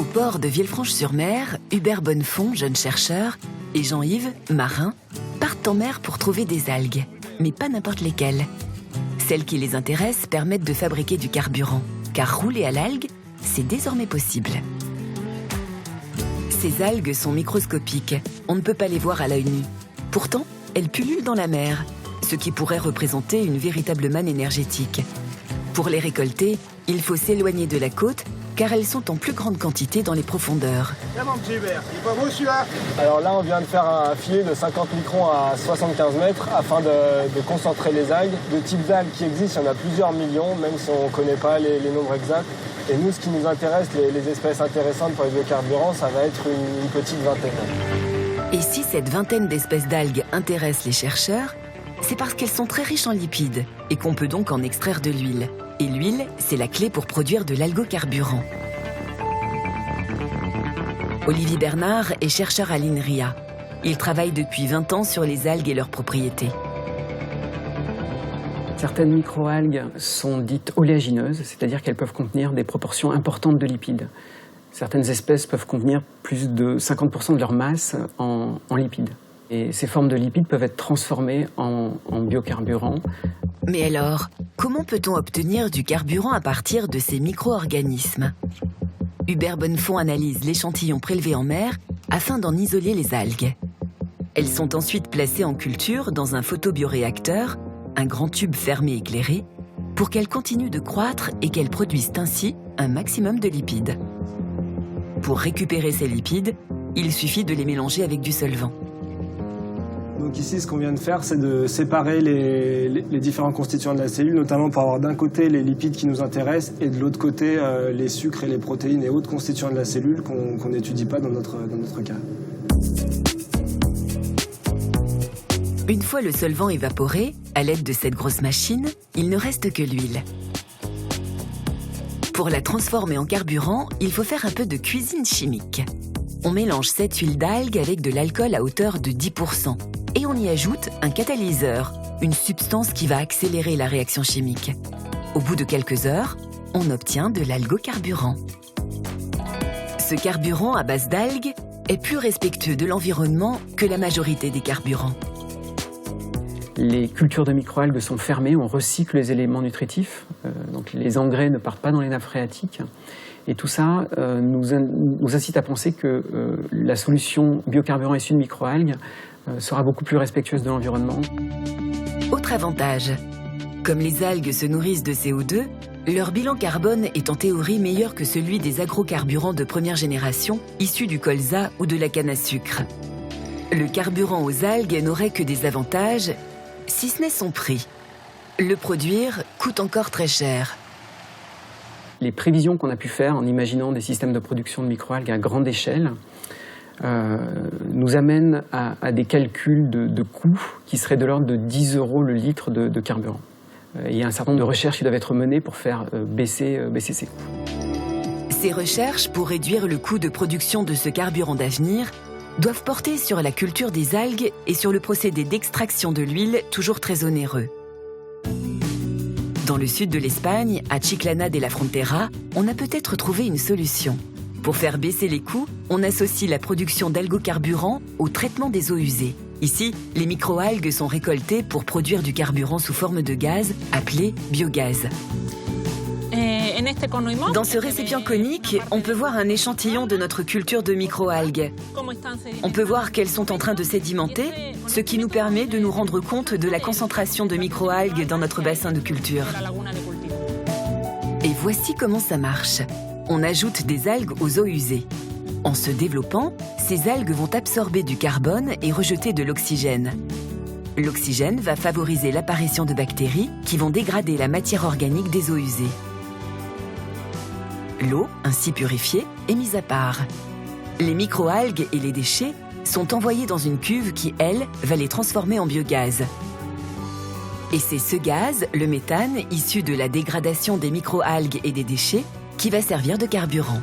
port de Villefranche-sur-Mer, Hubert Bonnefond, jeune chercheur, et Jean-Yves, marin, partent en mer pour trouver des algues, mais pas n'importe lesquelles. Celles qui les intéressent permettent de fabriquer du carburant, car rouler à l'algue, c'est désormais possible. Ces algues sont microscopiques, on ne peut pas les voir à l'œil nu. Pourtant, elles pullulent dans la mer, ce qui pourrait représenter une véritable manne énergétique. Pour les récolter, il faut s'éloigner de la côte, car elles sont en plus grande quantité dans les profondeurs. Là, mon petit Hubert, il est pas beau celui-là? Alors là, on vient de faire un filet de 50 microns à 75 mètres afin de concentrer les algues. De types d'algues qui existent, il y en a plusieurs millions, même si on ne connaît pas les nombres exacts. Et nous, ce qui nous intéresse, les espèces intéressantes pour les biocarburants, ça va être une petite vingtaine. Et si cette vingtaine d'espèces d'algues intéresse les chercheurs, c'est parce qu'elles sont très riches en lipides et qu'on peut donc en extraire de l'huile. Et l'huile, c'est la clé pour produire de l'algocarburant. Olivier Bernard est chercheur à l'INRIA. Il travaille depuis 20 ans sur les algues et leurs propriétés. Certaines microalgues sont dites oléagineuses, c'est-à-dire qu'elles peuvent contenir des proportions importantes de lipides. Certaines espèces peuvent contenir plus de 50% de leur masse en lipides. Et ces formes de lipides peuvent être transformées en biocarburants. Mais alors, comment peut-on obtenir du carburant à partir de ces micro-organismes? Hubert Bonnefond analyse l'échantillon prélevé en mer afin d'en isoler les algues. Elles sont ensuite placées en culture dans un photobioréacteur, un grand tube fermé éclairé, pour qu'elles continuent de croître et qu'elles produisent ainsi un maximum de lipides. Pour récupérer ces lipides, il suffit de les mélanger avec du solvant. Donc ici, ce qu'on vient de faire, c'est de séparer les différents constituants de la cellule, notamment pour avoir d'un côté les lipides qui nous intéressent et de l'autre côté les sucres et les protéines et autres constituants de la cellule qu'on n'étudie pas dans notre cas. Une fois le solvant évaporé, à l'aide de cette grosse machine, il ne reste que l'huile. Pour la transformer en carburant, il faut faire un peu de cuisine chimique. On mélange cette huile d'algue avec de l'alcool à hauteur de 10%. Et on y ajoute un catalyseur, une substance qui va accélérer la réaction chimique. Au bout de quelques heures, on obtient de l'algocarburant. Ce carburant à base d'algues est plus respectueux de l'environnement que la majorité des carburants. Les cultures de microalgues sont fermées, on recycle les éléments nutritifs, donc les engrais ne partent pas dans les nappes phréatiques. Et tout ça nous incite à penser que la solution biocarburant issue de microalgues sera beaucoup plus respectueuse de l'environnement. Autre avantage, comme les algues se nourrissent de CO2, leur bilan carbone est en théorie meilleur que celui des agrocarburants de première génération issus du colza ou de la canne à sucre. Le carburant aux algues n'aurait que des avantages, si ce n'est son prix. Le produire coûte encore très cher. Les prévisions qu'on a pu faire en imaginant des systèmes de production de microalgues à grande échelle nous amènent à des calculs de coûts qui seraient de l'ordre de 10 € le litre de carburant. Il y a un certain nombre de recherches qui doivent être menées pour faire baisser ces coûts. Ces recherches pour réduire le coût de production de ce carburant d'avenir doivent porter sur la culture des algues et sur le procédé d'extraction de l'huile toujours très onéreux. Dans le sud de l'Espagne, à Chiclana de la Frontera, on a peut-être trouvé une solution. Pour faire baisser les coûts, on associe la production d'algocarburants au traitement des eaux usées. Ici, les microalgues sont récoltées pour produire du carburant sous forme de gaz, appelé biogaz. Dans ce récipient conique, on peut voir un échantillon de notre culture de microalgues. On peut voir qu'elles sont en train de sédimenter, ce qui nous permet de nous rendre compte de la concentration de microalgues dans notre bassin de culture. Et voici comment ça marche. On ajoute des algues aux eaux usées. En se développant, ces algues vont absorber du carbone et rejeter de l'oxygène. L'oxygène va favoriser l'apparition de bactéries qui vont dégrader la matière organique des eaux usées. L'eau, ainsi purifiée, est mise à part. Les microalgues et les déchets sont envoyés dans une cuve qui, elle, va les transformer en biogaz. Et c'est ce gaz, le méthane, issu de la dégradation des microalgues et des déchets, qui va servir de carburant.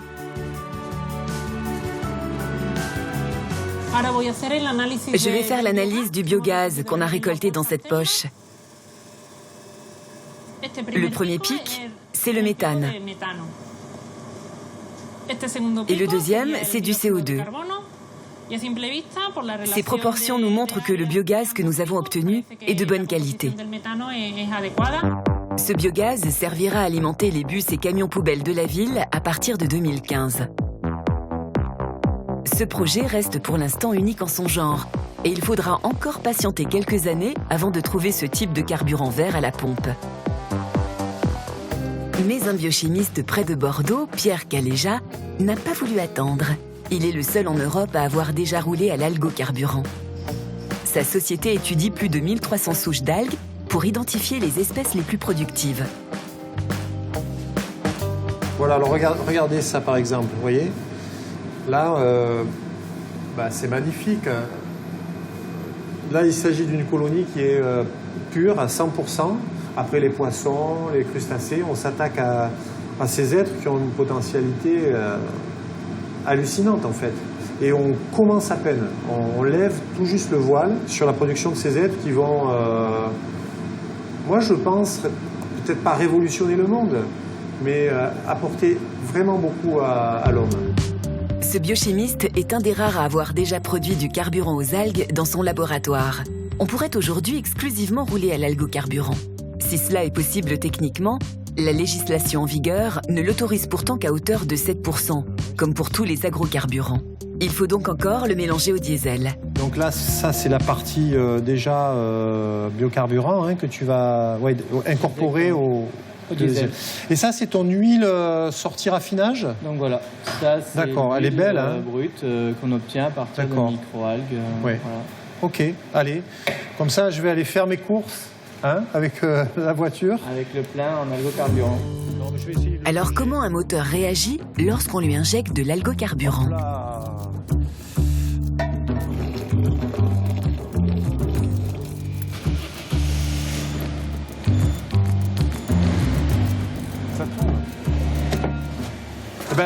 Je vais faire l'analyse du biogaz qu'on a récolté dans cette poche. Le premier pic, c'est le méthane. Et le deuxième, c'est du CO2. Ces proportions nous montrent que le biogaz que nous avons obtenu est de bonne qualité. Ce biogaz servira à alimenter les bus et camions poubelles de la ville à partir de 2015. Ce projet reste pour l'instant unique en son genre et il faudra encore patienter quelques années avant de trouver ce type de carburant vert à la pompe. Mais un biochimiste près de Bordeaux, Pierre Caléja, n'a pas voulu attendre. Il est le seul en Europe à avoir déjà roulé à l'algocarburant. Sa société étudie plus de 1300 souches d'algues pour identifier les espèces les plus productives. Voilà, alors regardez ça par exemple, vous voyez. Là, c'est magnifique. Là, il s'agit d'une colonie qui est pure à 100%. Après les poissons, les crustacés, on s'attaque à ces êtres qui ont une potentialité hallucinante en fait. Et on commence à peine. On lève tout juste le voile sur la production de ces êtres qui vont, moi je pense, peut-être pas révolutionner le monde, mais apporter vraiment beaucoup à l'homme. Ce biochimiste est un des rares à avoir déjà produit du carburant aux algues dans son laboratoire. On pourrait aujourd'hui exclusivement rouler à l'algocarburant. Si cela est possible techniquement, la législation en vigueur ne l'autorise pourtant qu'à hauteur de 7%, comme pour tous les agrocarburants. Il faut donc encore le mélanger au diesel. Donc là, ça c'est la partie déjà biocarburant que tu vas incorporer au diesel. Et ça c'est ton huile sortie raffinage. Donc voilà, ça c'est elle est belle, brute qu'on obtient à partir de microalgues. Voilà. Ok, allez. Comme ça, je vais aller faire mes courses avec la voiture. Avec le plein en algocarburant. Alors comment un moteur réagit lorsqu'on lui injecte de l'algocarburant ?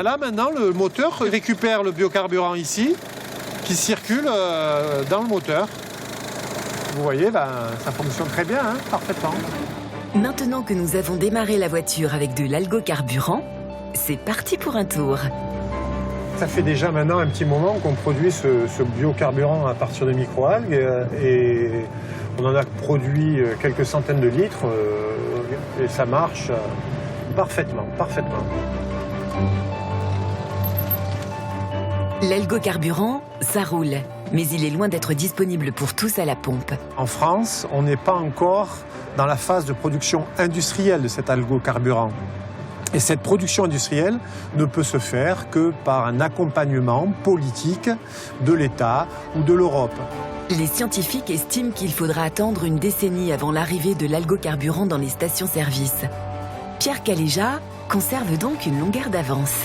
Là maintenant le moteur récupère le biocarburant ici qui circule dans le moteur. Vous voyez, ça fonctionne très bien, parfaitement. Maintenant que nous avons démarré la voiture avec de l'algocarburant, c'est parti pour un tour. Ça fait déjà maintenant un petit moment qu'on produit ce biocarburant à partir de microalgues et on en a produit quelques centaines de litres et ça marche parfaitement. L'algocarburant, ça roule, mais il est loin d'être disponible pour tous à la pompe. En France, on n'est pas encore dans la phase de production industrielle de cet algocarburant. Et cette production industrielle ne peut se faire que par un accompagnement politique de l'État ou de l'Europe. Les scientifiques estiment qu'il faudra attendre une décennie avant l'arrivée de l'algocarburant dans les stations-service. Pierre Caléja conserve donc une longueur d'avance.